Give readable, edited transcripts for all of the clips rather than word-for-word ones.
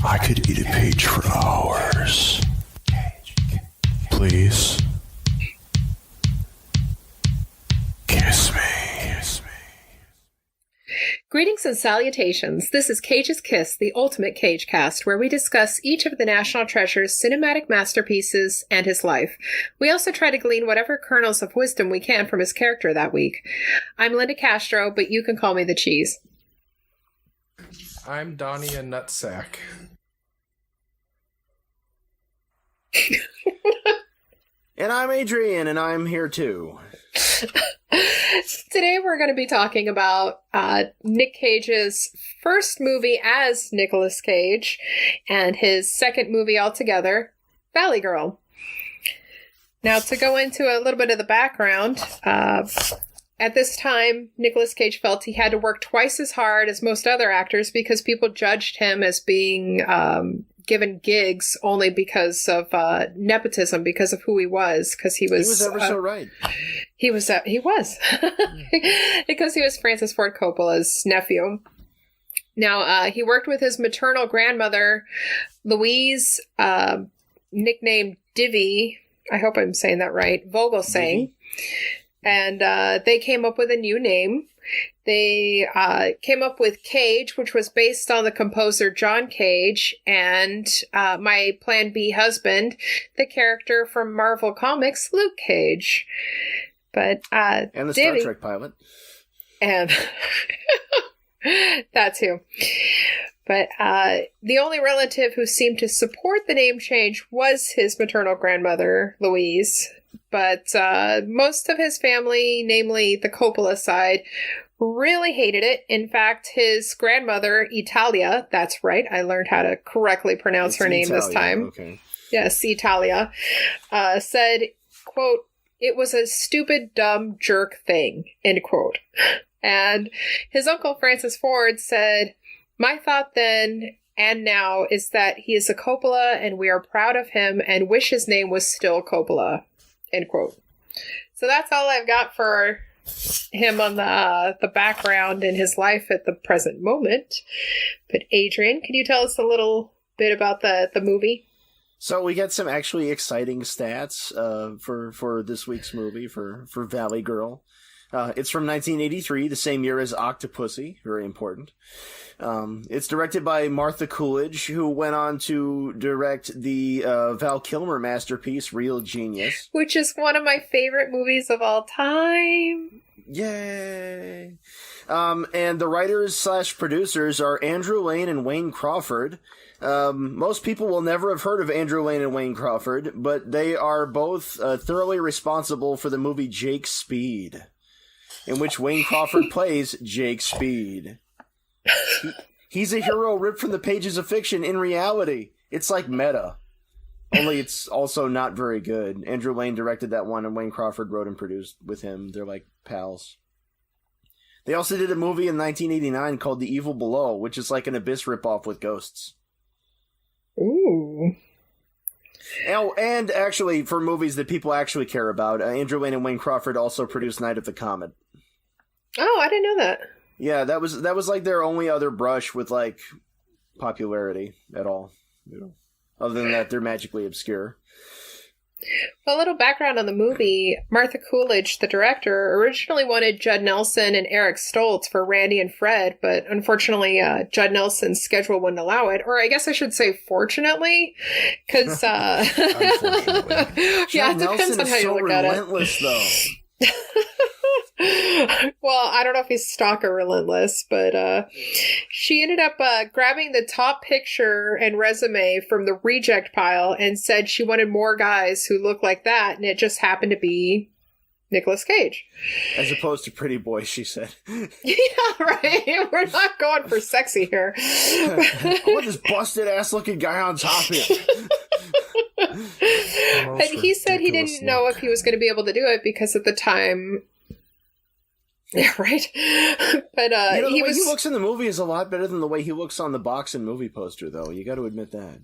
I could eat a peach for hours. Please. Kiss me. Greetings and salutations. This is Cage's Kiss, the ultimate Cage cast, where we discuss each of the National Treasure's cinematic masterpieces and his life. We also try to glean whatever kernels of wisdom we can from his character that week. I'm Linda Castro, but you can call me the Cheese. I'm Donnie a Nutsack. And I'm Adrian, and I'm here too. Today we're going to be talking about Nick Cage's first movie as Nicolas Cage and his second movie altogether, Valley Girl. Now, to go into a little bit of the background, at this time, Nicolas Cage felt he had to work twice as hard as most other actors because people judged him as being given gigs only because of nepotism, because of who he was, because he was ever so right. He was because he was Francis Ford Coppola's nephew. Now, he worked with his maternal grandmother, Louise, nicknamed Divvy. I hope I'm saying that right. Vogelsang. And they came up with a new name. They came up with Cage, which was based on the composer John Cage, and my Plan B husband, the character from Marvel Comics, Luke Cage. But and the Star Trek pilot. And that too. But the only relative who seemed to support the name change was his maternal grandmother, Louise. But most of his family, namely the Coppola side, really hated it. In fact, his grandmother, Italia, that's right, I learned how to correctly pronounce her name this time. Okay. Yes, Italia, said, quote, "It was a stupid, dumb jerk thing," end quote. And his uncle, Francis Ford, said, "My thought then and now is that he is a Coppola and we are proud of him and wish his name was still Coppola," end quote. So that's all I've got for him on the background in his life at the present moment. But Adrian, can you tell us a little bit about the movie? So we get some actually exciting stats for this week's movie, for Valley Girl. It's from 1983, the same year as Octopussy, very important. It's directed by Martha Coolidge, who went on to direct the Val Kilmer masterpiece, Real Genius. Which is one of my favorite movies of all time. Yay! And the writers/producers are Andrew Lane and Wayne Crawford. Most people will never have heard of Andrew Lane and Wayne Crawford, but they are both thoroughly responsible for the movie Jake Speed, in which Wayne Crawford plays Jake Speed. He's a hero ripped from the pages of fiction. In reality, it's like meta. Only it's also not very good. Andrew Lane directed that one, and Wayne Crawford wrote and produced with him. They're like pals. They also did a movie in 1989 called The Evil Below, which is like an Abyss ripoff with ghosts. Ooh. Oh, and actually, for movies that people actually care about, Andrew Lane and Wayne Crawford also produced Night of the Comet. Oh, I didn't know that. Yeah, that was like their only other brush with like popularity at all. You know, other than that, they're magically obscure. Well, a little background on the movie. Martha Coolidge, the director, originally wanted Judd Nelson and Eric Stoltz for Randy and Fred, but unfortunately, Judd Nelson's schedule wouldn't allow it. Or I guess I should say fortunately, because yeah, it depends on how you look at it. Relentless, though. Well, I don't know if he's stalker relentless, but she ended up grabbing the top picture and resume from the reject pile and said she wanted more guys who looked like that, and it just happened to be Nicolas Cage. As opposed to Pretty Boy, she said. Yeah, right. We're not going for sexy here. I want this busted-ass looking guy on top here. But he said he didn't know if he was going to be able to do it because at the time... Yeah, right. But the way he looks in the movie is a lot better than the way he looks on the box and movie poster, though. You got to admit that.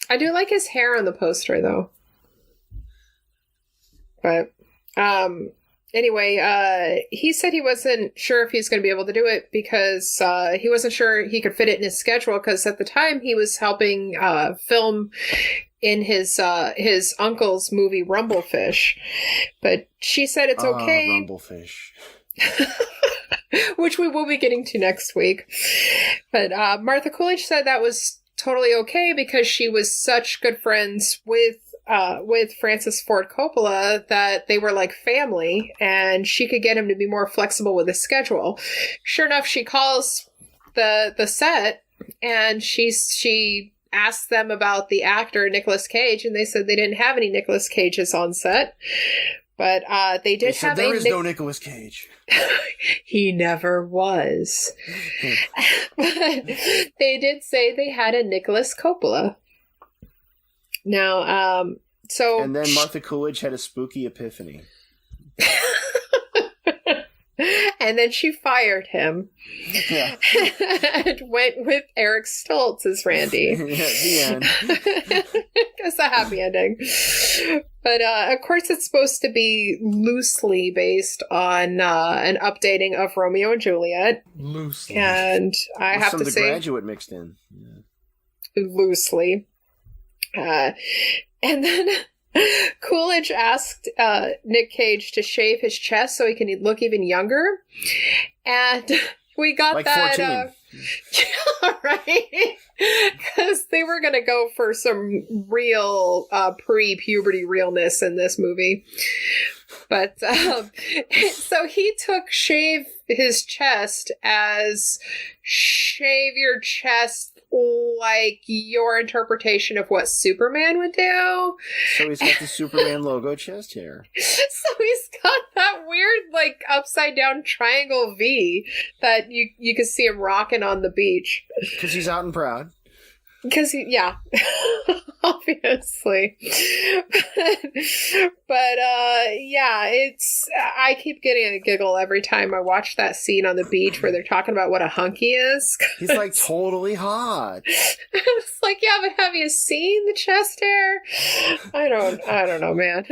I do like his hair on the poster, though. But, anyway, he said he wasn't sure if he's going to be able to do it because he wasn't sure he could fit it in his schedule because at the time he was helping film in his uncle's movie Rumblefish. But she said it's okay. Rumblefish. Which we will be getting to next week. But Martha Coolidge said that was totally okay because she was such good friends with Francis Ford Coppola that they were like family and she could get him to be more flexible with his schedule. Sure enough, she calls the set and she asked them about the actor Nicolas Cage and they said they didn't have any Nicolas Cages on set. But they did have there is no Nicolas Cage. He never was. But they did say they had a Nicolas Coppola. Now, and then Martha Coolidge had a spooky epiphany. And then she fired him. Yeah. And went with Eric Stoltz as Randy. The end. It's a happy ending. But, of course, it's supposed to be loosely based on an updating of Romeo and Juliet. Loosely. And I have to say... The Graduate mixed in. Yeah. Loosely. And then... Coolidge asked Nick Cage to shave his chest so he can look even younger. And we got like that... 14. Yeah, right? Because they were going to go for some real pre-puberty realness in this movie. But, so he took shave his chest as shave your chest like your interpretation of what Superman would do. So he's got the Superman logo chest hair. So he's got that weird, like, upside down triangle V that you can see him rocking on the beach. Because he's out and proud. Because, yeah, obviously. But, yeah, I keep getting a giggle every time I watch that scene on the beach where they're talking about what a hunky is. He's, like, totally hot. It's like, yeah, but have you seen the chest hair? I don't know, man.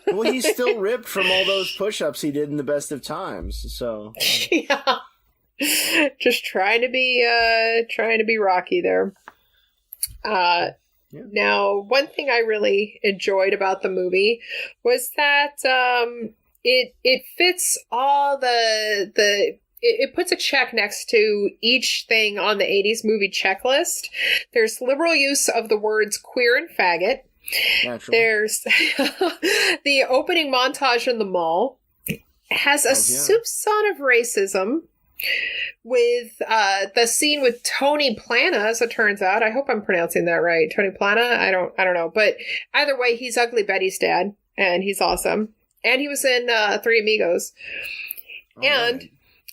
Well, he's still ripped from all those push-ups he did in the best of times, so. Yeah. Just trying to be Rocky there. Yeah. Now, one thing I really enjoyed about the movie was that it fits all it puts a check next to each thing on the 80s movie checklist. There's liberal use of the words queer and faggot. Naturally. There's the opening montage in the mall. It has a soupçon of racism. With the scene with Tony Plana, as it turns out. I hope I'm pronouncing that right. Tony Plana? I don't know. But either way, he's Ugly Betty's dad, and he's awesome. And he was in Three Amigos. And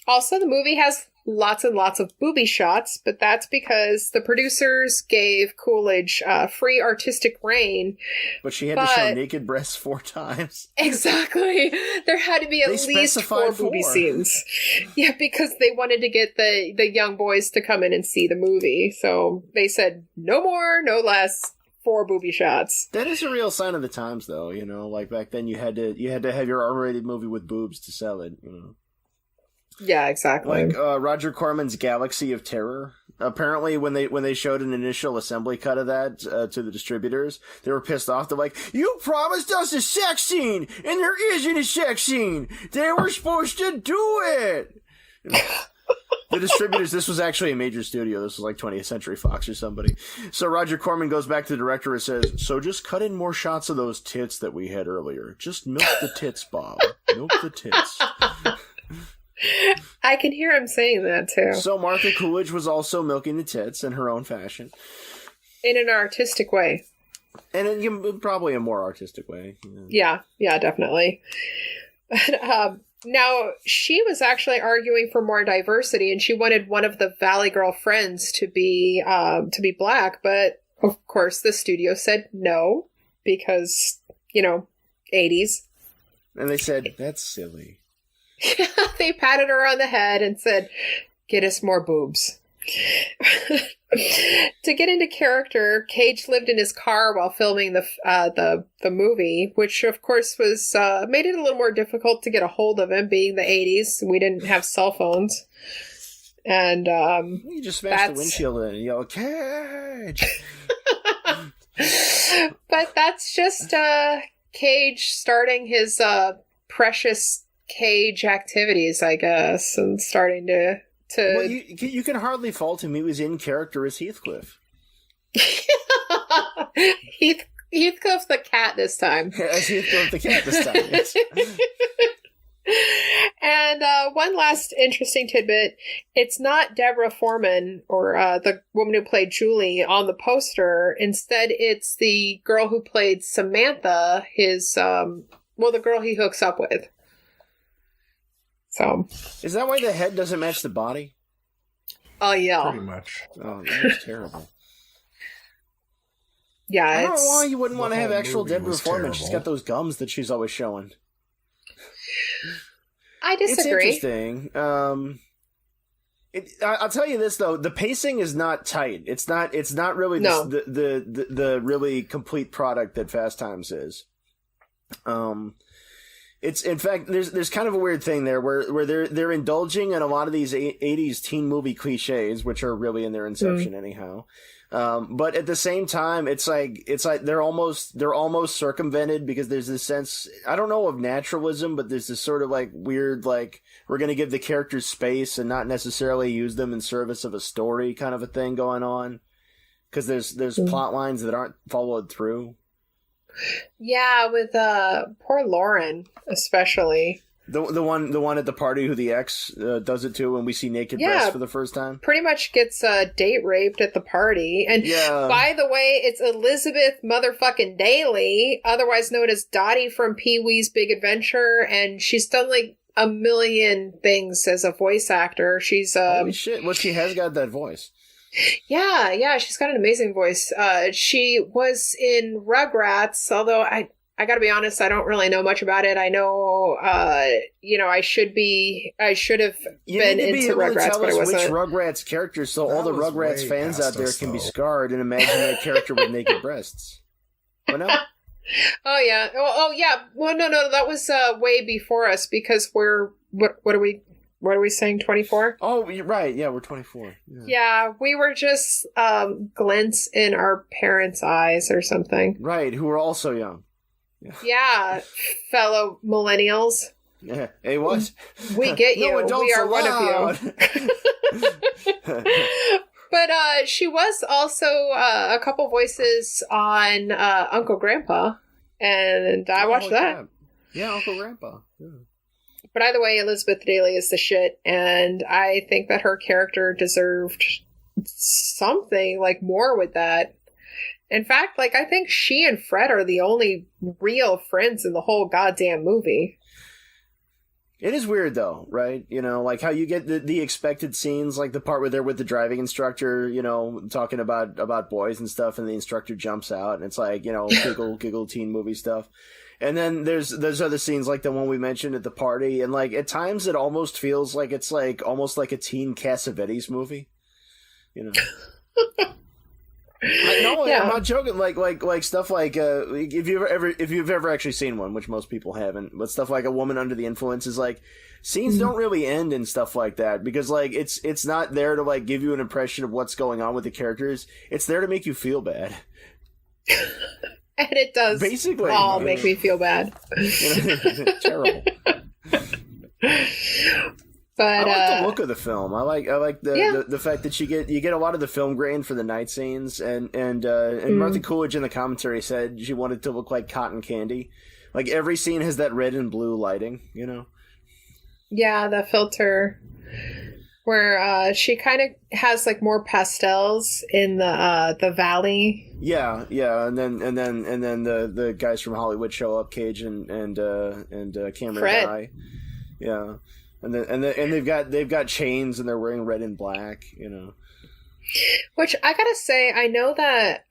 also the movie has lots and lots of booby shots, but that's because the producers gave Coolidge free artistic reign. But she had to show naked breasts 4 times. Exactly. There had to be at least 4 booby scenes. Yeah, because they wanted to get the young boys to come in and see the movie. So they said, no more, no less. 4 booby shots. That is a real sign of the times, though. You know, like back then, you had to have your R-rated movie with boobs to sell it. You know. Yeah, exactly. Like Roger Corman's Galaxy of Terror. Apparently, when they showed an initial assembly cut of that to the distributors, they were pissed off. They're like, "You promised us a sex scene, and there isn't a sex scene. They were supposed to do it." The distributors, this was actually a major studio. This was like 20th Century Fox or somebody. So Roger Corman goes back to the director and says, "So just cut in more shots of those tits that we had earlier. Just milk the tits, Bob. Milk the tits." I can hear him saying that, too. So Martha Coolidge was also milking the tits in her own fashion. In an artistic way. And in probably a more artistic way. Yeah, definitely. But, now, she was actually arguing for more diversity, and she wanted one of the Valley Girl friends to be black, but, of course, the studio said no, because, 80s. And they said, that's silly. They patted her on the head and said, "Get us more boobs." To get into character, Cage lived in his car while filming the movie, which of course was made it a little more difficult to get a hold of him, being the 80s. We didn't have cell phones. And you just smash the windshield in and yell, Cage! But that's just Cage starting his precious Cage activities, I guess, and starting to... Well, you can hardly fault him. He was in character as Heathcliff. Heathcliff the cat this time. As Heathcliff the cat this time, yes. And one last interesting tidbit. It's not Deborah Foreman, or the woman who played Julie, on the poster. Instead, it's the girl who played Samantha, the girl he hooks up with. So, is that why the head doesn't match the body? Oh, yeah. Pretty much. Oh, that's terrible. Yeah, I don't know why you wouldn't want to have actual movie Deborah was Foreman. terrible. She's got those gums that she's always showing. I disagree. It's interesting. I'll tell you this though: the pacing is not tight. It's not really the really complete product that Fast Times is. It's in fact there's kind of a weird thing there where they're indulging in a lot of these 80s teen movie cliches, which are really in their inception anyhow. But at the same time, it's like they're almost circumvented, because there's this sense, I don't know, of naturalism, but there's this sort of like weird, like, we're going to give the characters space and not necessarily use them in service of a story kind of a thing going on. Because there's plot lines that aren't followed through. Yeah, with poor Loryn, especially. The one at the party who the ex does it to when we see naked breasts for the first time. Pretty much gets date raped at the party. And by the way, it's Elizabeth motherfucking Daly, otherwise known as Dottie from Pee-wee's Big Adventure, and she's done like a million things as a voice actor. She's holy shit! Well, she has got that voice. Yeah, she's got an amazing voice. She was in Rugrats, although I gotta be honest, I don't really know much about it. I know, I should have been into Rugrats, but I wasn't. Which Rugrats characters, so all the Rugrats fans out there can be scarred and imagine that character with naked breasts. What now? Oh yeah. Oh yeah. Well, no, that was way before us, because we're what are we saying? 24? Oh, you're right. Yeah, we're 24. Yeah, we were just glints in our parents' eyes or something. Right, who were also young. Yeah, fellow millennials. Yeah. Hey, what? We get you. No adults We are allowed. one of you. But she was also a couple voices on Uncle Grandpa, and I watched that. Yeah, Uncle Grandpa. Yeah. But either way, Elizabeth Daly is the shit, and I think that her character deserved something, like, more with that. In fact, like, I think she and Fred are the only real friends in the whole goddamn movie. It is weird, though, right? Like how you get the expected scenes, like the part where they're with the driving instructor, talking about boys and stuff, and the instructor jumps out, and it's like, giggle teen movie stuff. And then there's other scenes like the one we mentioned at the party, and like at times it almost feels like it's like almost like a teen Cassavetes movie, Yeah. I'm not joking. Like stuff like if you've ever actually seen one, which most people haven't, but stuff like A Woman Under the Influence is like scenes don't really end and stuff like that, because like it's not there to like give you an impression of what's going on with the characters. It's there to make you feel bad. And it does basically all make me feel bad. Terrible. But I like the look of the film. I like the fact that you get a lot of the film grain for the night scenes, and Martha Coolidge in the commentary said she wanted to look like cotton candy. Like every scene has that red and blue lighting, Yeah, the filter where she kind of has like more pastels in the valley. Yeah, and then the guys from Hollywood show up, Cage and Cameron Fred. Dye. Yeah. And they've got chains and they're wearing red and black, Which I gotta say, I know that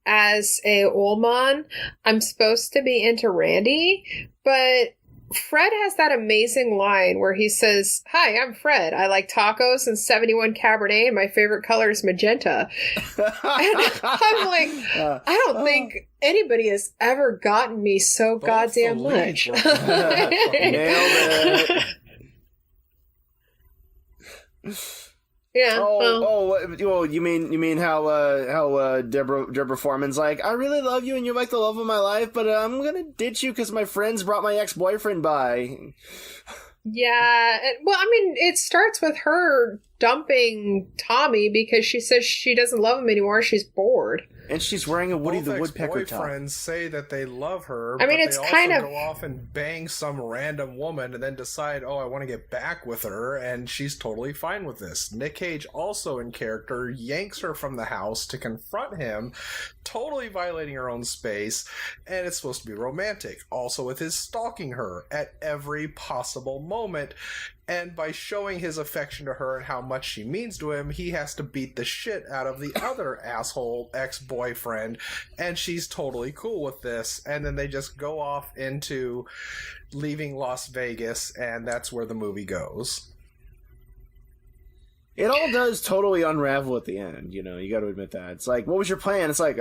as a Ullman, I'm supposed to be into Randy, but Fred has that amazing line where he says, "Hi, I'm Fred. I like tacos and 71 Cabernet, and my favorite color is magenta." And I'm like, I don't think anybody has ever gotten me so Both goddamn the leads much. were- Nailed it. Yeah. well, You mean how Deborah Foreman's like, I really love you and you're like the love of my life, but I'm gonna ditch you because my friends brought my ex-boyfriend by. yeah. Well, I mean, it starts with her dumping Tommy because she says she doesn't love him anymore. She's bored. And she's wearing a Woody Both the Woodpecker top. ex-boyfriends say that they love her, I mean, but it's they kind also of- go off and bang some random woman and then decide, oh, I want to get back with her, and she's totally fine with this. Nick Cage, also in character, yanks her from the house to confront him, totally violating her own space, and it's supposed to be romantic, also with his stalking her at every possible moment. And by showing his affection to her and how much she means to him, he has to beat the shit out of the other asshole ex-boyfriend, and she's totally cool with this. And then they just go off into leaving Las Vegas, and that's where the movie goes. It all does totally unravel at the end, you know, you gotta admit that. It's like, what was your plan? It's like,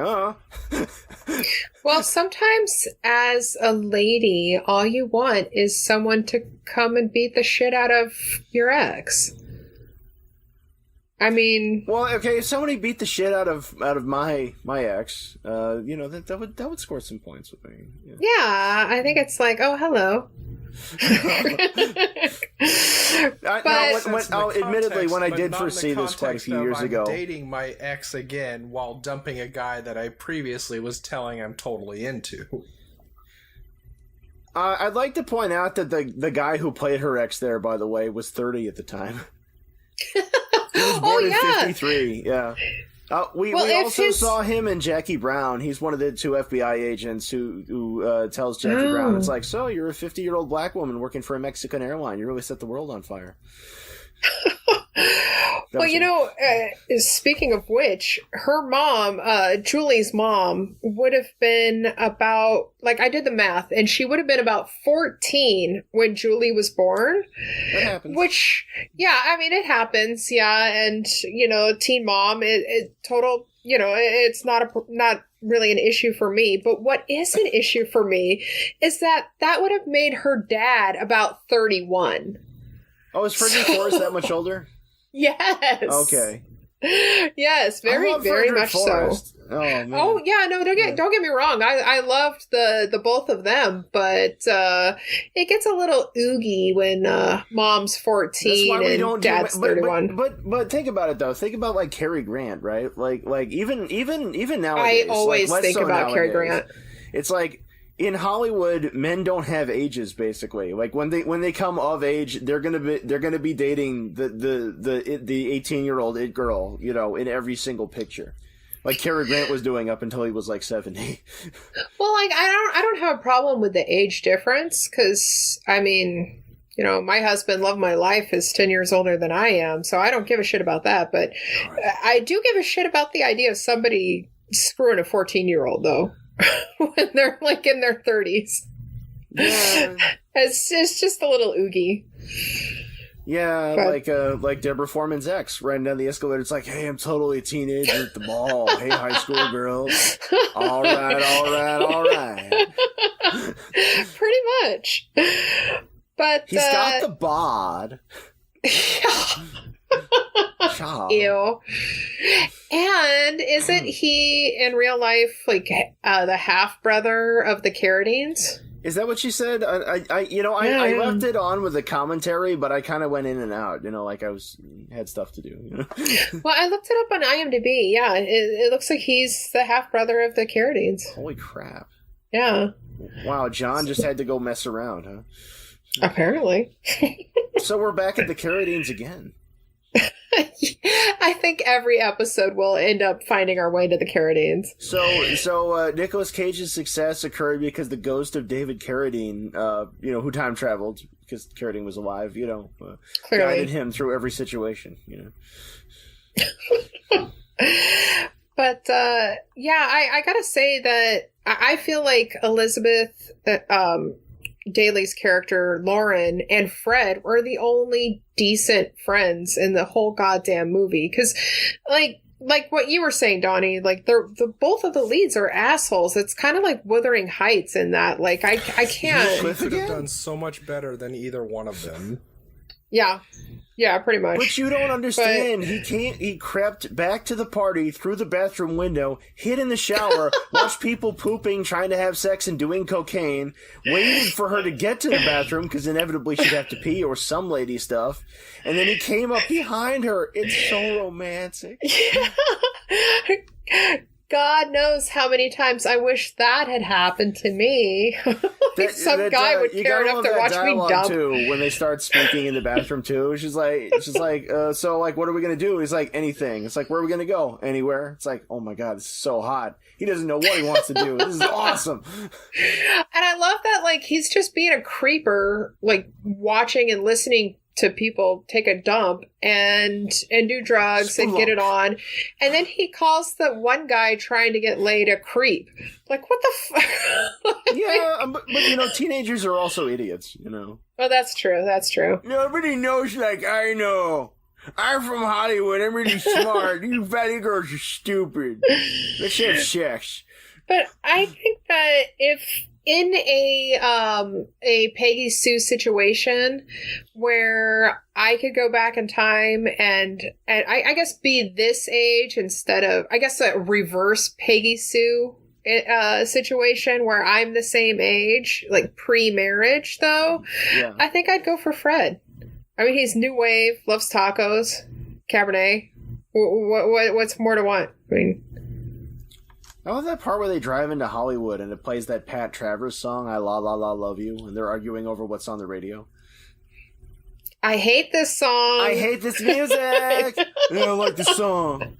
Well, sometimes as a lady, all you want is someone to come and beat the shit out of your ex. I mean, Well, okay, if somebody beat the shit out of my ex, you know, that would score some points with me. Yeah. yeah, I think it's like, oh, hello. Admittedly, when I But did not first in the see this quite a context few of years I'm ago. dating my ex again while dumping a guy that I previously was telling I'm totally into. I'd like to point out that the guy who played her ex there, by the way, was 30 at the time. He was born in 53, yeah. We also saw him and Jackie Brown. He's one of the two FBI agents who tells Jackie Brown, it's like, so you're a 50-year-old black woman working for a Mexican airline. You really set the world on fire. Well, you know, speaking of which, her mom, Julie's mom, would have been about, like, I did the math, and she would have been about 14 when Julie was born. That happens. Which, yeah, I mean, it happens, yeah, and, you know, teen mom, total, you know, it's not really an issue for me, but what is an issue for me is that would have made her dad about 31. Oh, is Frederick Forrest that much older? Yes. Okay. Yes, I very, love very Frederick much Forrest. so. Oh, man. Oh yeah, no, don't get me wrong. I loved the both of them, but it gets a little oogie when mom's 14 and dad's 31. But think about it though. Think about like Cary Grant, right? Like even nowadays. I always like, think so about Cary nowadays, Grant. It's like in Hollywood, men don't have ages basically. Like when they come of age, they're gonna be dating the 18-year-old it girl, you know, in every single picture. Like Cary Grant was doing up until he was like 70. Well, like I don't have a problem with the age difference because I mean, you know, my husband, love of my life, is 10 years older than I am, so I don't give a shit about that. But I do give a shit about the idea of somebody screwing a 14-year-old though. When they're like in their 30s. Yeah. It's just a little oogie. Yeah, But- like Deborah Foreman's ex riding down the escalator. It's like, hey, I'm totally a teenager at the mall. Hey, high school girls. All right. Pretty much. But He's got the bod. Child. Ew. And isn't he in real life like the half brother of the Carradines? Is that what she said? I left it on with the commentary, but I kind of went in and out. You know, like I had stuff to do. You know? Well, I looked it up on IMDb. Yeah, it looks like he's the half brother of the Carradines. Holy crap! Yeah. Wow, John just had to go mess around, huh? Apparently. So we're back at the Carradines again. I think every episode we'll end up finding our way to the Carradines. So Nicolas Cage's success occurred because the ghost of David Carradine, who time traveled because Carradine was alive, Clearly. guided him through every situation, But I gotta say that I feel like Elizabeth Daly's character, Loryn, and Fred were the only decent friends in the whole goddamn movie. Because, like what you were saying, Donnie, like the both of the leads are assholes. It's kind of like Wuthering Heights in that. Like I can't. They could have done so much better than either one of them. Yeah, pretty much. Which you don't understand. He crept back to the party through the bathroom window, hid in the shower, watched people pooping, trying to have sex, and doing cocaine, waited for her to get to the bathroom, because inevitably she'd have to pee or some lady stuff, and then he came up behind her. It's so romantic. Yeah. God knows how many times I wish that had happened to me. Some guy would care enough to watch me dump. Too, when they start speaking in the bathroom too, she's like, so like, what are we gonna do? He's like, anything. It's like, where are we gonna go? Anywhere. It's like, oh my god, this is so hot. He doesn't know what he wants to do. This is awesome. And I love that, like, he's just being a creeper, like watching and listening to people take a dump and do drugs and get it on, and then he calls the one guy trying to get laid a creep. Like, what the fuck? Yeah, but you know, teenagers are also idiots, you know. Oh, that's true. Nobody knows like I know. I'm from Hollywood. I'm really smart. You valley girls are stupid. Let's have sex. But I think that if in a Peggy Sue situation where I could go back in time and I guess be this age instead of, I guess, a reverse Peggy Sue situation where I'm the same age, like pre-marriage though, yeah. I think I'd go for Fred. I mean, he's new wave, loves tacos, Cabernet. What's more to want? I mean, I love that part where they drive into Hollywood and it plays that Pat Travers song, I La La La Love You, and they're arguing over what's on the radio. I hate this song. I hate this music. I don't like the song.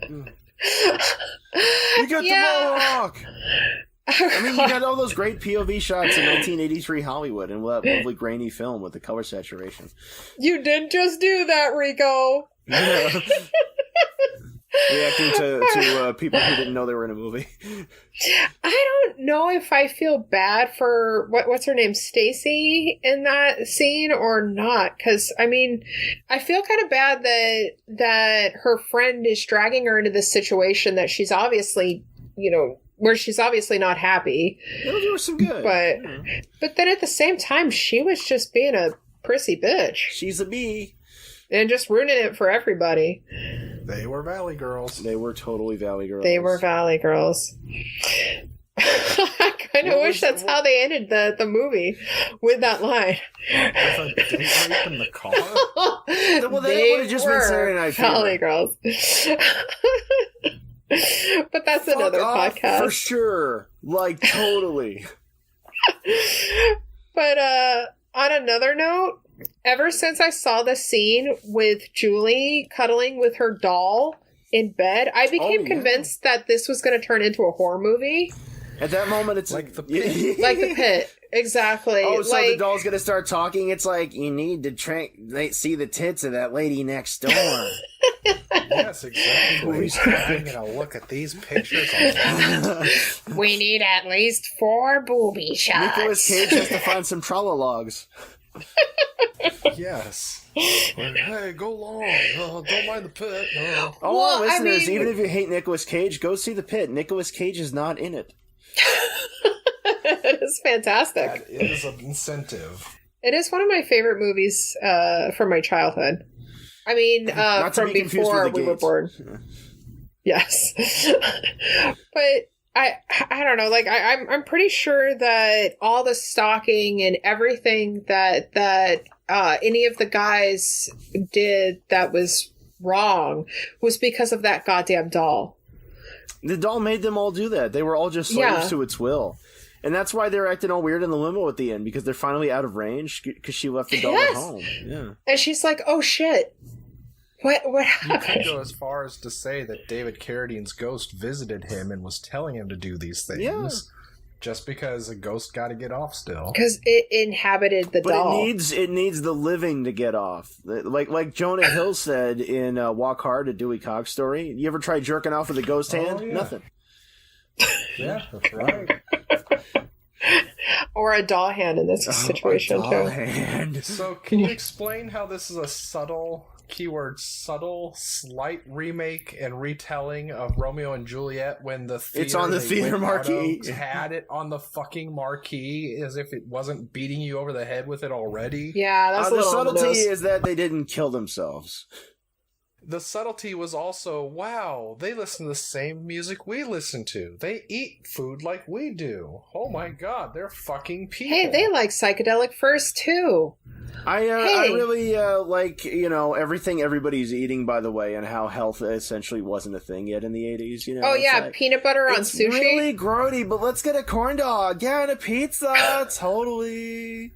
You got the Mohawk. I mean, you got all those great POV shots in 1983 Hollywood and that lovely grainy film with the color saturation. You didn't just do that, Rico. Yeah. Reacting to people who didn't know they were in a movie. I don't know if I feel bad for what's her name, Stacy, in that scene or not. Because I mean, I feel kind of bad that her friend is dragging her into this situation that she's obviously, where she's obviously not happy. It'll do her some good. But then at the same time, she was just being a prissy bitch. She's a bee. And just ruining it for everybody. They were Valley Girls. They were totally Valley Girls. They were Valley Girls. I kind of wish that's how they ended the movie, with that line. With a date rape in the car? Well, they would have just been Saturday Night Fever. Valley Girls. But that's another podcast. For sure. Like, totally. But on another note, ever since I saw the scene with Julie cuddling with her doll in bed, I became convinced that this was going to turn into a horror movie. At that moment, it's like the pit. Like the pit. Exactly. Oh, so the doll's going to start talking? It's like, you need to see the tits of that lady next door. Yes, exactly. I'm going to look at these pictures. We need at least 4 booby shots. Nicolas Cage has to find some trolologs. Yes. Like, hey, go long. Don't mind the pit. No. All our listeners, even if you hate Nicolas Cage, go see the pit. Nicolas Cage is not in it. It is fantastic. That is an incentive. It is one of my favorite movies from my childhood. I mean, from before we were born. Yes. But I don't know, like I'm pretty sure that all the stalking and everything that any of the guys did that was wrong was because of that goddamn doll. The doll made them all do that. They were all just slaves to its will. And that's why they're acting all weird in the limo at the end, because they're finally out of range because she left the doll at home. Yeah. And she's like, oh shit. What happened? You could go as far as to say that David Carradine's ghost visited him and was telling him to do these things. Yeah. Just because a ghost got to get off still. Because it inhabited the doll. But it needs the living to get off. Like Jonah Hill said in Walk Hard, a Dewey Cox story. You ever try jerking off with a ghost hand? Yeah. Nothing. Yeah, that's right. Or a doll hand in this situation, a doll too. hand. So, can you explain how this is a subtle, keyword subtle, slight remake and retelling of Romeo and Juliet when the theater It's on the they theater went out of marquee. had it on the fucking marquee as if it wasn't beating you over the head with it already? Yeah, that's a The little on the subtlety nose. is that they didn't kill themselves. The subtlety was also, wow, they listen to the same music we listen to. They eat food like we do. Oh my god, they're fucking people. Hey, they like psychedelic furs, too. I Hey. really like, everything everybody's eating, by the way, and how health essentially wasn't a thing yet in the 80s. Oh, It's yeah, like, peanut butter on it's sushi. really grody, but let's get a corn dog. Yeah, and a pizza. Totally.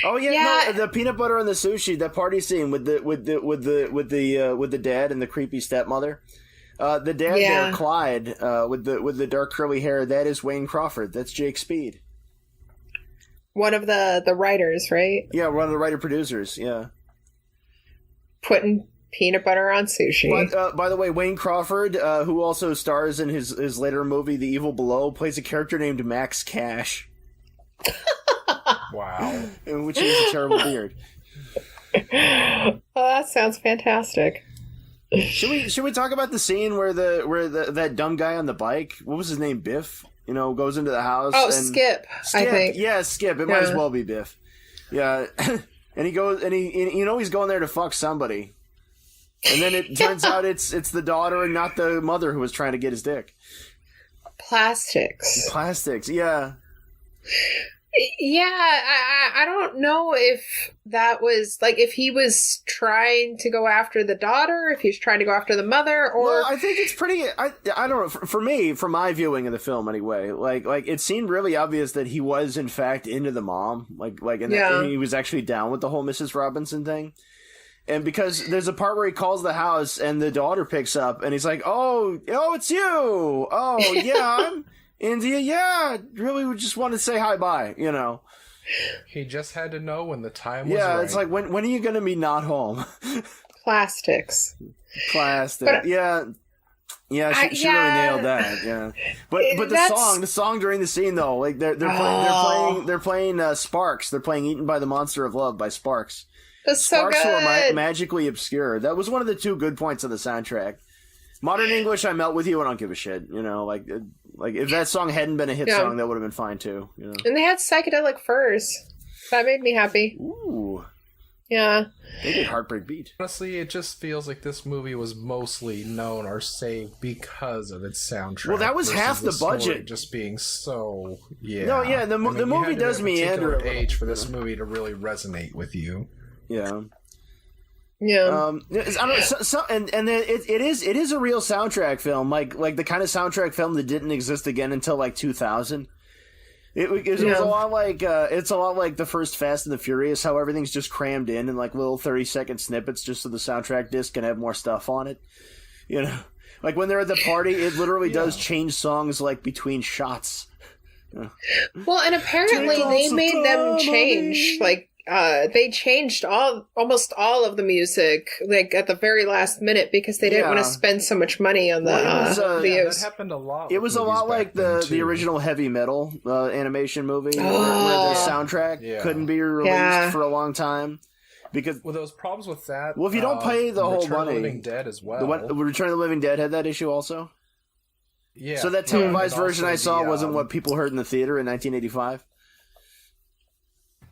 Oh yeah, Yeah. no, the peanut butter on the sushi, that party scene with the dad and the creepy stepmother. The dad Yeah. there, Clyde, with the dark curly hair, that is Wayne Crawford. That's Jake Speed. One of the writers, right? Yeah, one of the writer producers. Yeah. Putting peanut butter on sushi. But by the way, Wayne Crawford, who also stars in his later movie The Evil Below, plays a character named Max Cash, Wow. in which he has a terrible beard. Oh, that sounds fantastic. Should we talk about the scene where that dumb guy on the bike? What was his name? Biff. Goes into the house. Oh, and Skip, I think. Yeah, Skip. It might as Yeah. well be Biff. Yeah, and he goes and he's going there to fuck somebody, and then it turns out it's the daughter and not the mother who was trying to get his dick. Plastics. Plastics. Yeah. Yeah, I don't know if that was, like, if he was trying to go after the daughter, if he was trying to go after the mother, or... Well, I think it's pretty. I don't know. For me, from my viewing of the film, anyway, like it seemed really obvious that he was in fact into the mom, and he was actually down with the whole Mrs. Robinson thing. And because there's a part where he calls the house and the daughter picks up, and he's like, "Oh, it's you. Oh, yeah, I'm India. Yeah, really, we just want to say hi, bye. He just had to know when the time was Yeah, right. it's like when are you gonna be not home? Plastics. Plastic. But- Yeah, she really nailed that. Yeah, but the song during the scene though, like they're playing Sparks. They're playing "Eaten by the Monster of Love" by Sparks. That's so Sparks good. were magically obscure. That was one of the two good points of the soundtrack. Modern English, I melt with you. I don't give a shit. Like if that song hadn't been a hit song, that would have been fine too. And they had psychedelic furs. That made me happy. Ooh, Yeah. they did Heartbreak Beat. Honestly, it just feels like this movie was mostly known or saved because of its soundtrack. Well, that was versus half the story budget. just being so yeah. No, yeah, the I mean, you movie had to does be at a meander particular a little, age for this movie to really resonate with you. Yeah. Yeah. I don't, and it is a real soundtrack film, like the kind of soundtrack film that didn't exist again until like 2000. It was a lot like the first Fast and the Furious, how everything's just crammed in like little 30-second snippets just so the soundtrack disc can have more stuff on it. Like when they're at the party, it literally does change songs like between shots. Well, and apparently they made them change, like, they changed almost all of the music, like, at the very last minute because they didn't want to spend so much money on the that happened a lot. It was a lot like the original Heavy Metal animation movie, where the soundtrack couldn't be released for a long time. Because there was problems with that. Well, if you don't pay the whole Return of money, the Living Dead as well. Return of the Living Dead had that issue also. Yeah. So that televised version I saw wasn't what people heard in the theater in 1985.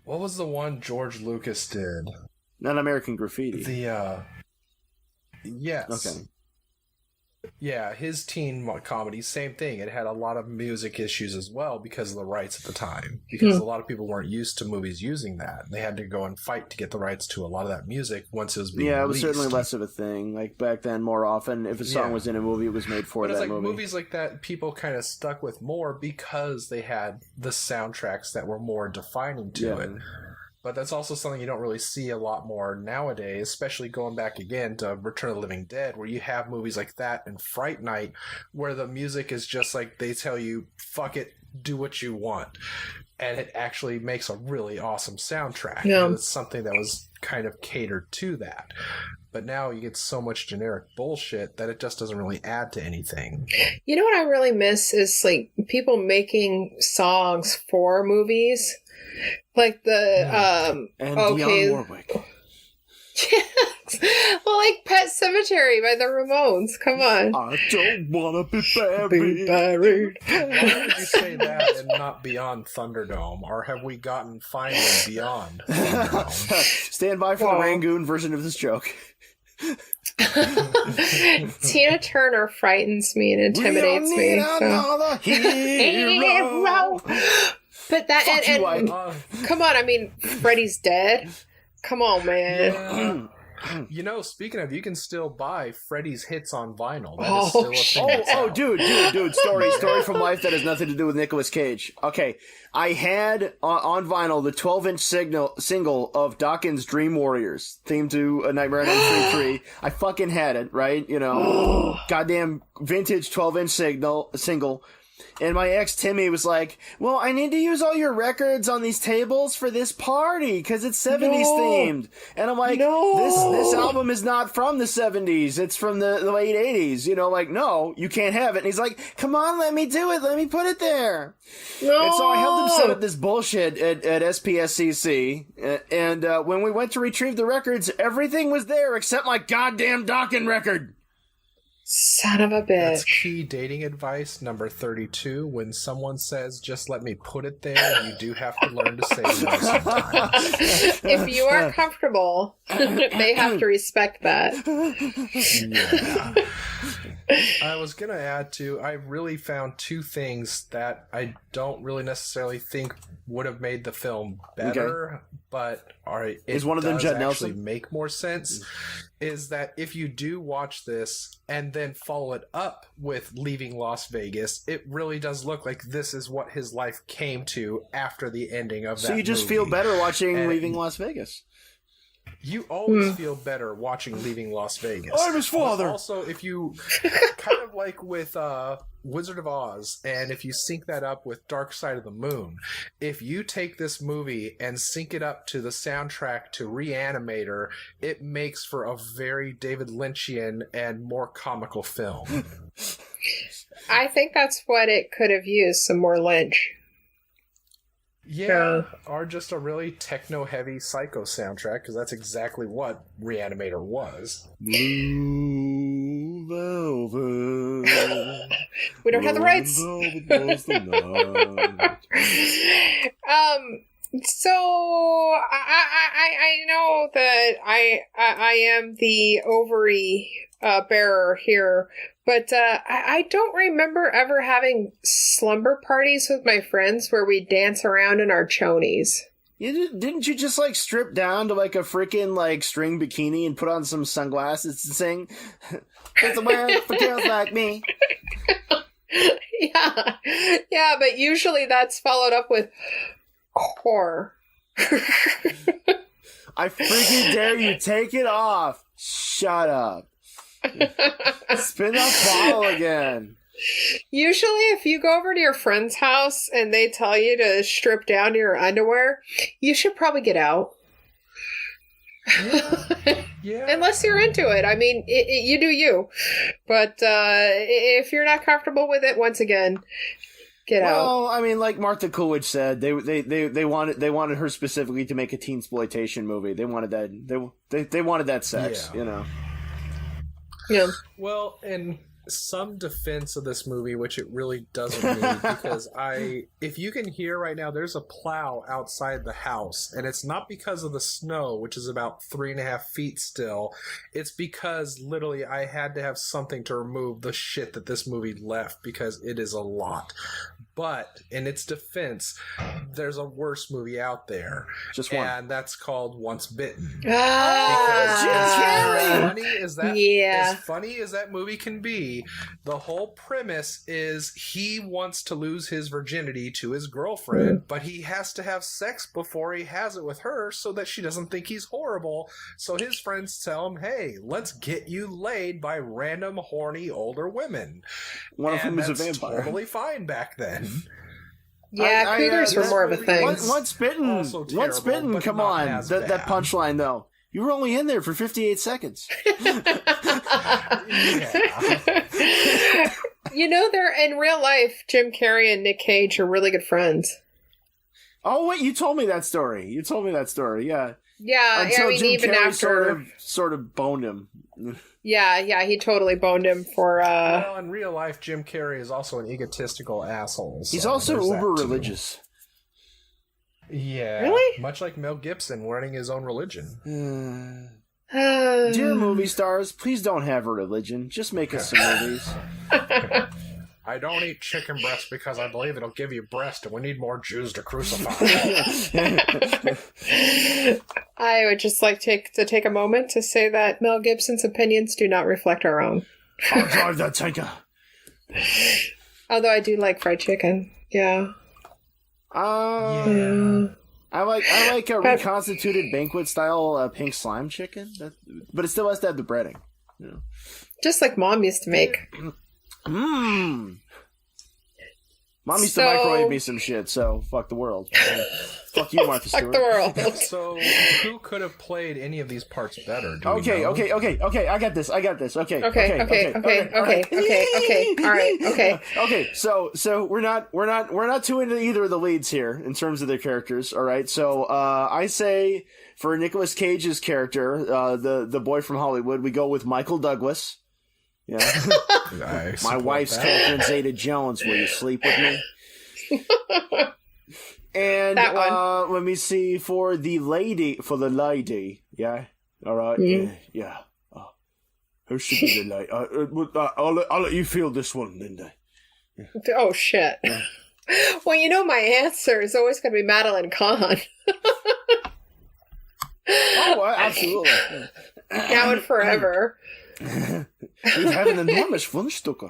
What was the one George Lucas did? Not American Graffiti. Yes. Okay. Yeah, his teen comedy, same thing. It had a lot of music issues as well because of the rights at the time. Because a lot of people weren't used to movies using that. They had to go and fight to get the rights to a lot of that music once it was being it was released. certainly less of a thing. Like back then, more often, if a song was in a movie, it was made for but that it's like movie. movies like that, people kind of stuck with more because they had the soundtracks that were more defining to it. But that's also something you don't really see a lot more nowadays, especially going back again to Return of the Living Dead, where you have movies like that and Fright Night, where the music is just like they tell you, fuck it, do what you want. And it actually makes a really awesome soundtrack. Yeah. It's something that was kind of catered to that. But now you get so much generic bullshit that it just doesn't really add to anything. You know what I really miss is like people making songs for movies, like the And okay, Dionne Warwick. yes, well, like Pet Cemetery by the Ramones. Come on, I don't wanna be be buried. buried. Why would you say that and not Beyond Thunderdome? Or have we gotten finally beyond Thunderdome? Stand by for the Rangoon version of this joke. Tina Turner frightens me and intimidates we me. need another hero. But that Fuck you, and Ike. come on, I mean, Freddy's dead. Come on, man. You know, speaking of, you can still buy Freddy's hits on vinyl. That Oh, is still a thing. that's out. Dude, story from life that has nothing to do with Nicolas Cage. Okay, I had on vinyl the 12-inch single of Dawkins' Dream Warriors, theme to A Nightmare on Elm Street 3. I fucking had it, right? You know, goddamn vintage 12-inch single. And my ex Timmy was like, well, I need to use all your records on these tables for this party because it's 70s themed. And I'm like, this album is not from the 70s. It's from the late 80s. You know, like, no, you can't have it. And he's like, come on, let me do it. Let me put it there. No. And so I helped him set up this bullshit at SPSCC. And when we went to retrieve the records, everything was there except my goddamn Dawkins record. Son of a That's bitch. key dating advice number 32. When someone says, just let me put it there, you do have to learn to say no sometimes. If you are comfortable, they have to respect that. Yeah. I was going to add to, I really found two things that I don't really necessarily think would have made the film better, but Is one of them Judd actually Nelson? make more sense. Is that if you do watch this and then follow it up with Leaving Las Vegas, it really does look like this is what his life came to after the ending of that So you just movie. feel better watching And Leaving Las Vegas. You always feel better watching Leaving Las Vegas. I'm his father. But also, if you kind of like with Wizard of Oz, and if you sync that up with Dark Side of the Moon, if you take this movie and sync it up to the soundtrack to Reanimator, it makes for a very David Lynchian and more comical film. I think that's what it could have used, some more Lynch. Yeah, or just a really techno-heavy psycho soundtrack, because that's exactly what Reanimator was. Blue velvet. We don't have the rights. So I know that I am the ovary bearer here, but I don't remember ever having slumber parties with my friends where we dance around in our chonies. Didn't you just like strip down to like a freaking like string bikini and put on some sunglasses and sing? It's a man for girls like me. Yeah, but usually that's followed up with horror. I freaking dare you, take it off. Shut up. Spin that bottle again. Usually, if you go over to your friend's house and they tell you to strip down to your underwear, you should probably get out. Yeah. Unless you're into it. I mean, you do you. But if you're not comfortable with it, once again, get out. Well, I mean, like Martha Coolidge said, they wanted her specifically to make a teensploitation movie. They wanted that they wanted that sex, Yeah. you know. Yeah. Well, in some defense of this movie, which it really doesn't need, because if you can hear right now, there's a plow outside the house, and it's not because of the snow, which is about 3.5 feet still. It's because literally I had to have something to remove the shit that this movie left, because it is a lot. But in its defense, there's a worse movie out there. Just one. And that's called Once Bitten. Ah, As funny as that movie can be, the whole premise is he wants to lose his virginity to his girlfriend, but he has to have sex before he has it with her so that she doesn't think he's horrible. So his friends tell him, hey, let's get you laid by random horny older women. One of whom is a that's vampire. totally fine back then. Yeah, I- cougars were this more of a movie thing. was Once bitten. also Once terrible, bitten. but Come not on, as that bad. punchline though. You were only in there for 58 seconds. Yeah. You know, they're in real life, Jim Carrey and Nick Cage are really good friends. Oh, wait, you told me that story. Yeah. Yeah, Until I mean, Jim even Carrey after... sort of boned him. Yeah, he totally boned him for... Well, in real life, Jim Carrey is also an egistical asshole. So He's also there's that, uber too. religious. Yeah. Really? Much like Mel Gibson running his own religion. Dear movie stars, please don't have a religion. Just make us some movies. I don't eat chicken breast because I believe it'll give you breast, and we need more Jews to crucify. I would just like to take a moment to say that Mel Gibson's opinions do not reflect our own. I'll drive that tanker. Although I do like fried chicken. Yeah. Yeah. I like a reconstituted banquet style pink slime chicken, but it still has to have the breading. You know. Just like Mom used to make. Mmm. Mom used to microwave me some shit, so fuck the world. Fuck you, Martha Stewart. Fuck the world. So, who could have played any of these parts better? Do we Okay, know? okay. I got this. Okay. Okay. All right. Okay. So we're not too into either of the leads here in terms of their characters. All right. So I say for Nicolas Cage's character, the boy from Hollywood, we go with Michael Douglas. Yeah. My wife's Catherine Zeta-Jones. Will you sleep with me? And That one. let me see for the lady. Yeah. All right. Mm. Yeah. Who should be the lady? I'll let you feel this one, Linda. Oh, shit. Well, you know my answer is always going to be Madeline Kahn. Oh, absolutely. Now and forever. You have an enormous Fundstucker.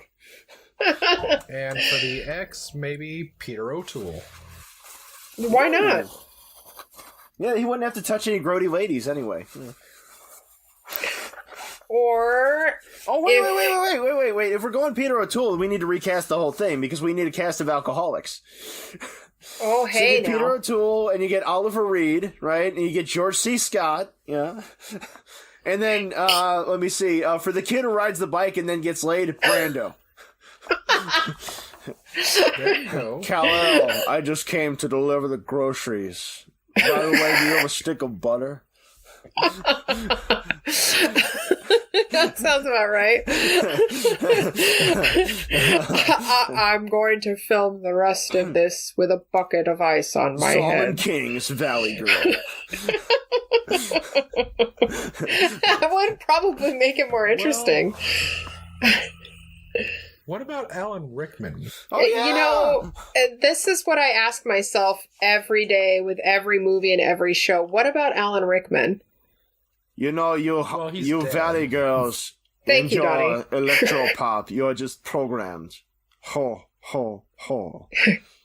And for the X, maybe Peter O'Toole. Why not? Yeah, he wouldn't have to touch any grody ladies anyway. Or... Oh, wait. If we're going Peter O'Toole, we need to recast the whole thing because we need a cast of alcoholics. Oh, So hey, you get Peter O'Toole, and you get Oliver Reed, right? And you get George C. Scott, yeah. And then, let me see, for the kid who rides the bike and then gets laid, Brando. There you go. Kal-El, I just came to deliver the groceries. By the way, do you have a stick of butter? That sounds about right. I'm going to film the rest of this with a bucket of ice on my Solomon head. King's Valley Girl. That would probably make it more interesting. What about Alan Rickman? Oh, yeah. You know, this is what I ask myself every day with every movie and every show. What about Alan Rickman? You know, he's you dead. Valley girls Thank you, enjoy Donnie. electropop. You're just programmed. Ho, ho, ho.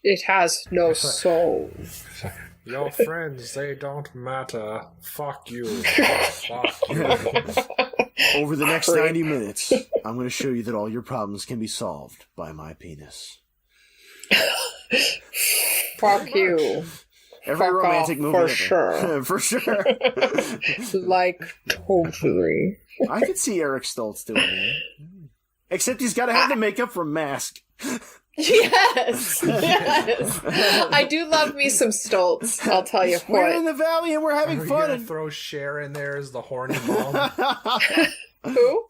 It has no soul. Your friends, they don't matter. Fuck you. Fuck you. Over the next 90 minutes, I'm going to show you that all your problems can be solved by my penis. Fuck you. Every Fuck romantic off, movie for ever. sure. For sure. Like, totally. I could see Eric Stoltz doing that. Except he's got to have the makeup from Mask. Yes! Yes! I do love me some Stoltz, I'll tell you We're in what. the valley and we're having Are you fun. gonna throw Cher in there as the horny mom? Who?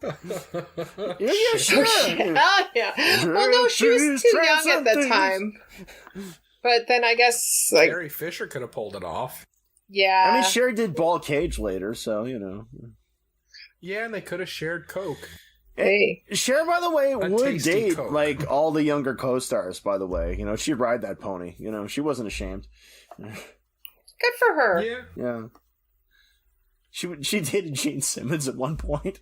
Yeah, sure. Oh, yeah. Well, no, she was too young at the time. But then I guess, like, Carrie Fisher could have pulled it off. yeah. I mean, Cher did Ball Cage later, so, you know. Yeah, and they could have shared Coke. Hey. Cher, by the way, would tasty date, Coke. like, all the younger co-stars, by the way. You know, she'd ride that pony. You know, she wasn't ashamed. Good for her. Yeah. Yeah. She dated Gene Simmons at one point.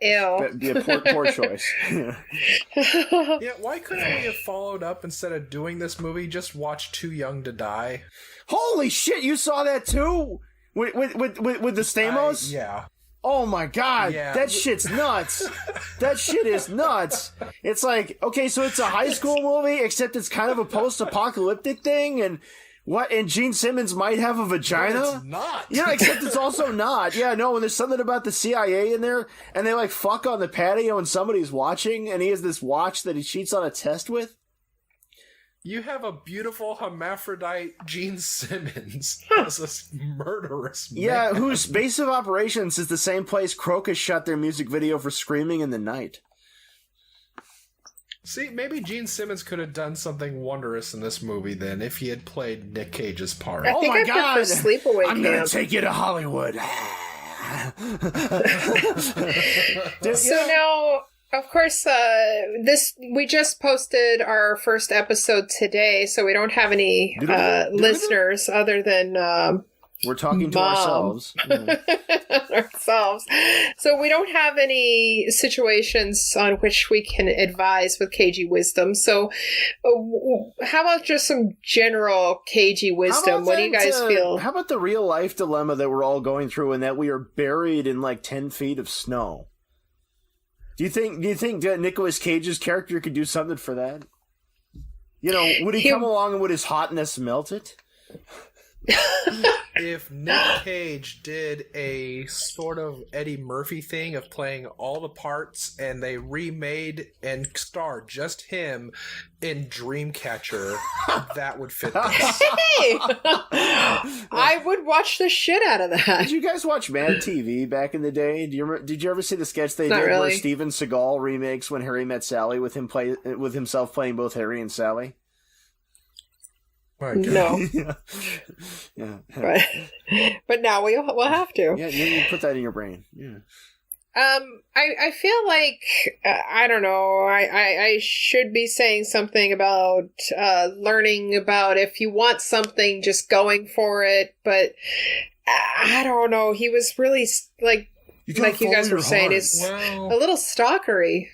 Ew. Be a poor choice. Yeah, why couldn't we have followed up instead of doing this movie? Just watch Too Young to Die. Holy shit, you saw that too? With the Stamos? Yeah. Oh my god, Yeah. that shit's nuts. That shit is nuts. It's like, okay, so it's a high school movie, except it's kind of a post-apocalyptic thing, and What? And Gene Simmons might have a vagina? But it's not. Yeah, except it's also not. Yeah, no, and there's something about the CIA in there, and they like fuck on the patio and somebody's watching, and he has this watch that he cheats on a test with. You have a beautiful hermaphrodite Gene Simmons as a murderous man. Yeah, whose base of operations is the same place Crocus shot their music video for Screaming in the Night. See, maybe Gene Simmons could have done something wondrous in this movie then if he had played Nick Cage's part. I think I prefer Sleepaway I'm gonna Camp. take you to Hollywood. So now, of course, we just posted our first episode today, so we don't have any listeners other than We're talking to Mom. ourselves. ourselves. So we don't have any situations on which we can advise with cagey wisdom. So how about just some general cagey wisdom? What do you guys feel? How about the real life dilemma that we're all going through and that we are buried in like 10 feet of snow? Do you think that Nicolas Cage's character could do something for that? You know, would he come along and would his hotness melt it? If Nick Cage did a sort of Eddie Murphy thing of playing all the parts and they remade and starred just him in Dreamcatcher, that would fit this. Hey! I would watch the shit out of that. Did you guys watch Mad TV back in the day? Did you ever see the sketch they Not did really. where Steven Seagal remakes When Harry Met Sally with himself playing both Harry and Sally? My God. No. Yeah. But now we'll have to. Yeah, you put that in your brain. Yeah. I feel like I don't know. I should be saying something about learning about if you want something, just going for it. But I don't know. He was really like you guys were saying, is a little stalkery.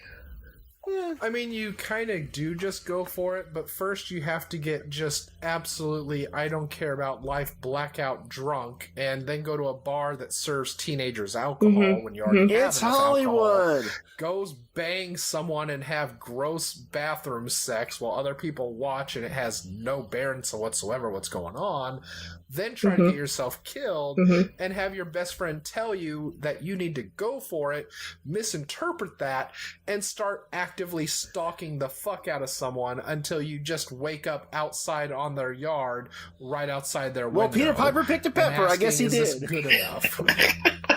I mean, you kind of do just go for it, but first you have to get just absolutely I don't care about life blackout drunk, and then go to a bar that serves teenagers alcohol when you already have It's enough Hollywood. alcohol. Goes bang someone and have gross bathroom sex while other people watch, and it has no bearance whatsoever what's going on. Then try to get yourself killed and have your best friend tell you that you need to go for it, misinterpret that, and start actively stalking the fuck out of someone until you just wake up outside on their yard, right outside their window. Well, Peter Piper picked a pepper. I guess he Is did. this good enough?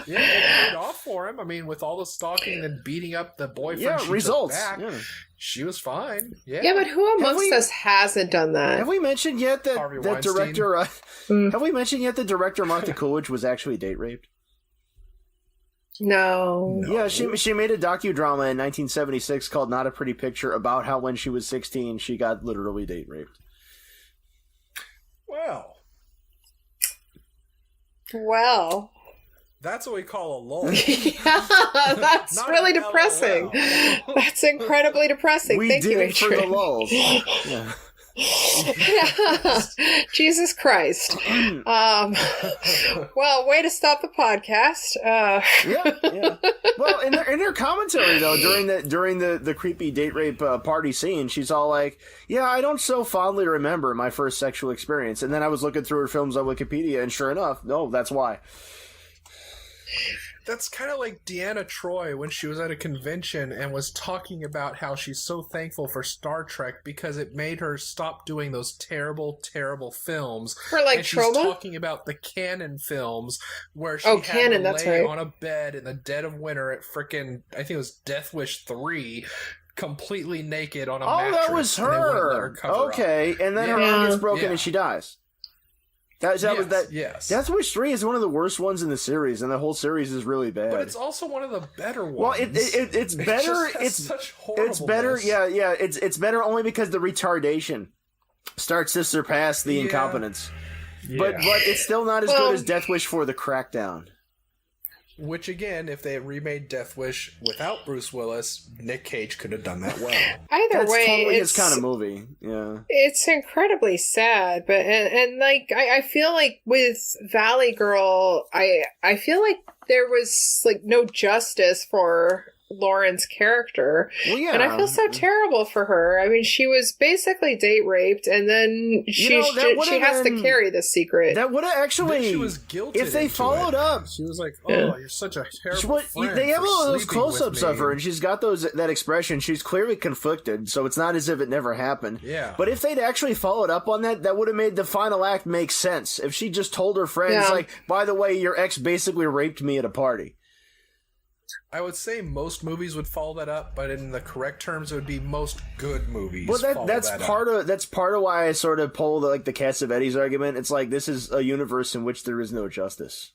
Yeah, it paid off for him. I mean, with all the stalking and beating up the boyfriend, she results. took back, Yeah. she was fine. Yeah, Yeah, but who amongst us hasn't done that? Have we mentioned yet that Harvey that Weinstein. director? Have we mentioned yet the director Martha Coolidge was actually date raped? No. Yeah, she made a docudrama in 1976 called "Not a Pretty Picture" about how when she was 16 she got literally date raped. Well. That's what we call a lull. Yeah, that's Not really an depressing. LOL. That's incredibly depressing. We Thank did you, it for the Adrian. lulls. Yeah. Jesus Christ. Well, way to stop the podcast. Yeah. Well, in her commentary though, during the creepy date rape party scene, she's all like, "Yeah, I don't so fondly remember my first sexual experience." And then I was looking through her films on Wikipedia, and sure enough, no, that's why. That's kind of like Deanna Troi when she was at a convention and was talking about how she's so thankful for Star Trek because it made her stop doing those terrible, terrible films. For like and trauma? She's talking about the Canon films where she Canon, had to that's lay right. on a bed in the dead of winter at frickin', I think it was Death Wish 3, completely naked on a mattress. That was and they wouldn't let her. cover up. Okay, and then her Yeah. arm gets broken Yeah. and she dies. Was that. Yes. Death Wish 3 is one of the worst ones in the series, and the whole series is really bad. But it's also one of the better ones. Well, it's better. just has It's such it's better. horribleness. Yeah. It's better only because the retardation starts to surpass the Yeah. incompetence. Yeah. But it's still not as Well- good as Death Wish for the Crackdown. Which, again, if they had remade Death Wish without Bruce Willis, Nick Cage could have done that well. Either That's way, totally it's his kind of movie. Yeah. It's incredibly sad, but and like I feel like with Valley Girl, I feel like there was like no justice for Lauren's character. Well, yeah. And I feel so terrible for her. I mean, she was basically date raped, and then she has to carry this secret. That would have actually... Then she was guilted if they followed up... She was like, oh, you're such a terrible friend. They have all those sleeping with close-ups me. of her, and she's got that expression. She's clearly conflicted, so it's not as if it never happened. Yeah. But if they'd actually followed up on that, that would have made the final act make sense. If she just told her friends, like, by the way, your ex basically raped me at a party. I would say most movies would follow that up, but in the correct terms, it would be most good movies. Well, that's part of why I sort of pull the Cassavetes argument. It's like, this is a universe in which there is no justice.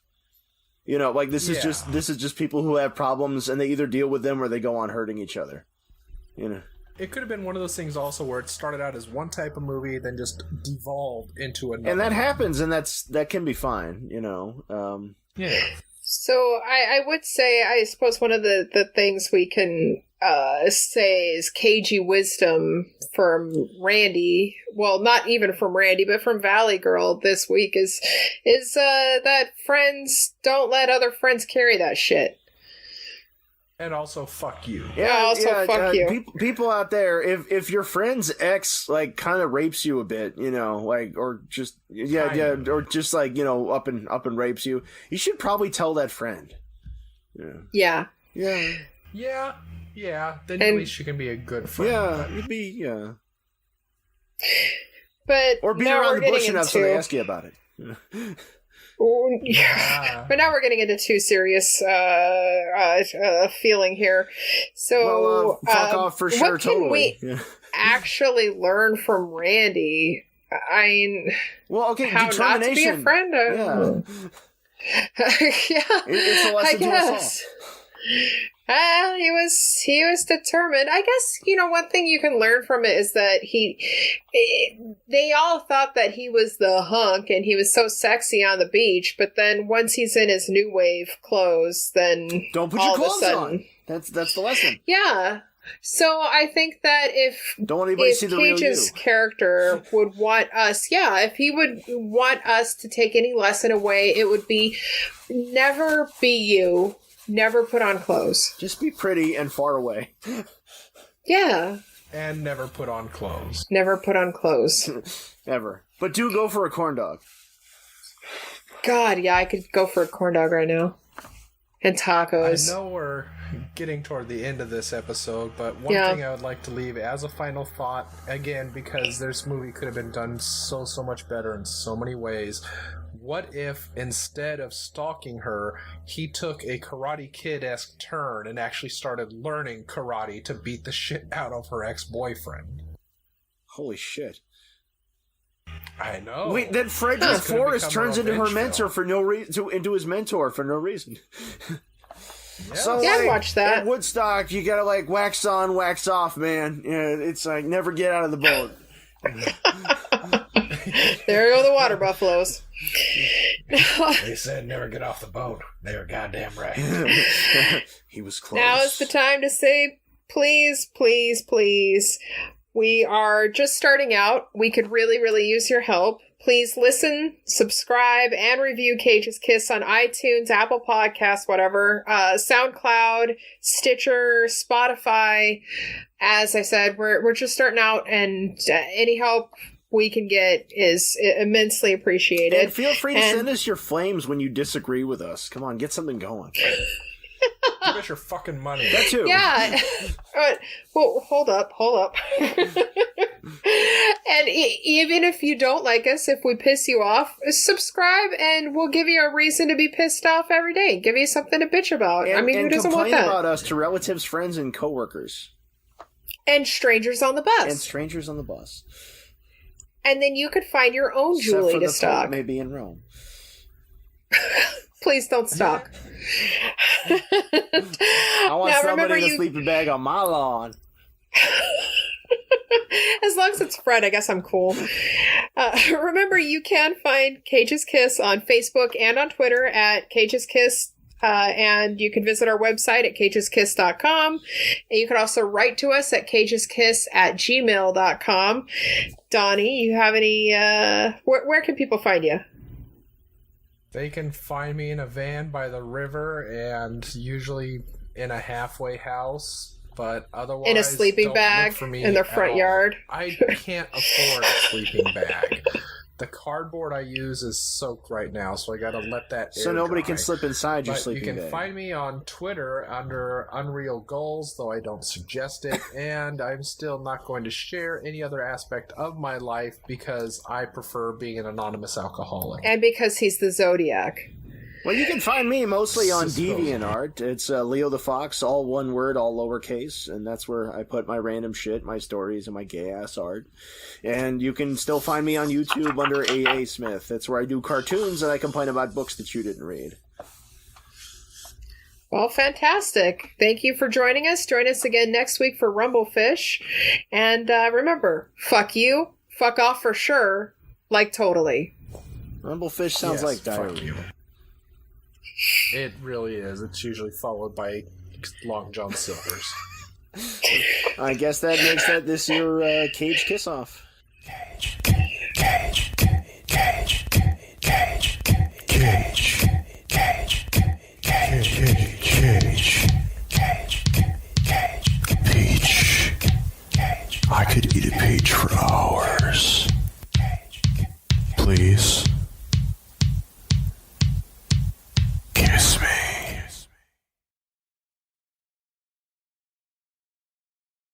You know, like this is just people who have problems, and they either deal with them or they go on hurting each other. You know, it could have been one of those things also where it started out as one type of movie, then just devolved into another. And that happens, and that can be fine. You know, yeah. So I would say, I suppose one of the things we can say is cagey wisdom from Randy. Well, not even from Randy, but from Valley Girl this week is that friends don't let other friends carry that shit. And also, fuck you. Fuck you. People out there, if your friend's ex kind of rapes you a bit, you know, or just or just up and rapes you, you should probably tell that friend. Yeah. Then at least you can be a good friend. But or be around the bush enough so they ask you about it. But now we're getting into too serious feeling here. So, fuck off for sure. What can we actually learn from Randy? I mean, how not to be a friend of. It's a lesson to us all. He was determined. I guess, one thing you can learn from it is that they all thought that he was the hunk and he was so sexy on the beach, but then once he's in his new wave clothes, then don't put your clothes on. That's the lesson. Yeah. So I think that if Cage's character would want us, if he would want us to take any lesson away, it would be never be you. Never put on clothes. Just be pretty and far away. Yeah. And never put on clothes. Never put on clothes. Ever. But do go for a corn dog. God, yeah, I could go for a corn dog right now. And tacos. I know we're getting toward the end of this episode, but one thing I would like to leave as a final thought, again, because this movie could have been done so much better in so many ways. What if, instead of stalking her, he took a Karate Kid-esque turn and actually started learning karate to beat the shit out of her ex-boyfriend? Holy shit. I know. Wait, then Frederick Forrest turns into her mentor for no reason, into his mentor for no reason. Yeah. So, I'd watch that. At Woodstock, you gotta wax on, wax off, man. It's like never get out of the boat. There go the water buffaloes. They said never get off the boat. They were goddamn right. He was close. Now is the time to say, please, please, please. We are just starting out. We could really, really use your help. Please listen, subscribe, and review Cage's Kiss on iTunes, Apple Podcasts, whatever, SoundCloud, Stitcher, Spotify. As I said, we're just starting out, and any help we can get is immensely appreciated. And feel free to send us your flames when you disagree with us. Come on, get something going. Give us your fucking money. That too. Yeah. Well, hold up. And even if you don't like us, if we piss you off, subscribe and we'll give you a reason to be pissed off every day. Give you something to bitch about. And, who doesn't want that? complain about us to relatives, friends, and coworkers. And strangers on the bus. And then you could find your own Julie to stalk. Maybe in Rome. Please don't stalk. I want somebody in a sleeping bag on my lawn. As long as it's Fred, I guess I'm cool. Remember, you can find Cage's Kiss on Facebook and on Twitter at Cage's Kiss. And you can visit our website at cageskiss.com. And you can also write to us at cageskiss@gmail.com. Donnie, you have any... where can people find you? They can find me in a van by the river and usually in a halfway house, but otherwise In a sleeping don't bag look for me in the at front all. yard. I can't afford a sleeping bag. The cardboard I use is soaked right now, so I gotta let that air So nobody dry. can slip inside your But sleeping you can bag. find me on Twitter under Unreal Goals, though I don't suggest it, and I'm still not going to share any other aspect of my life because I prefer being an anonymous alcoholic. And because he's the Zodiac. Well, you can find me mostly on Supposedly. DeviantArt. It's Leo the Fox, all one word, all lowercase, and that's where I put my random shit, my stories, and my gay-ass art. And you can still find me on YouTube under AA Smith. That's where I do cartoons and I complain about books that you didn't read. Well, fantastic. Thank you for joining us. Join us again next week for Rumblefish. And remember, fuck you, fuck off for sure, like totally. Rumblefish sounds Yes, like fuck diarrhea. you. It really is. It's usually followed by Long John Silver's. I guess that makes that this year Cage Kiss-Off. Cage, cage, cage, cage, cage, cage, cage, cage, cage, peach. I could eat a peach for hours. Please.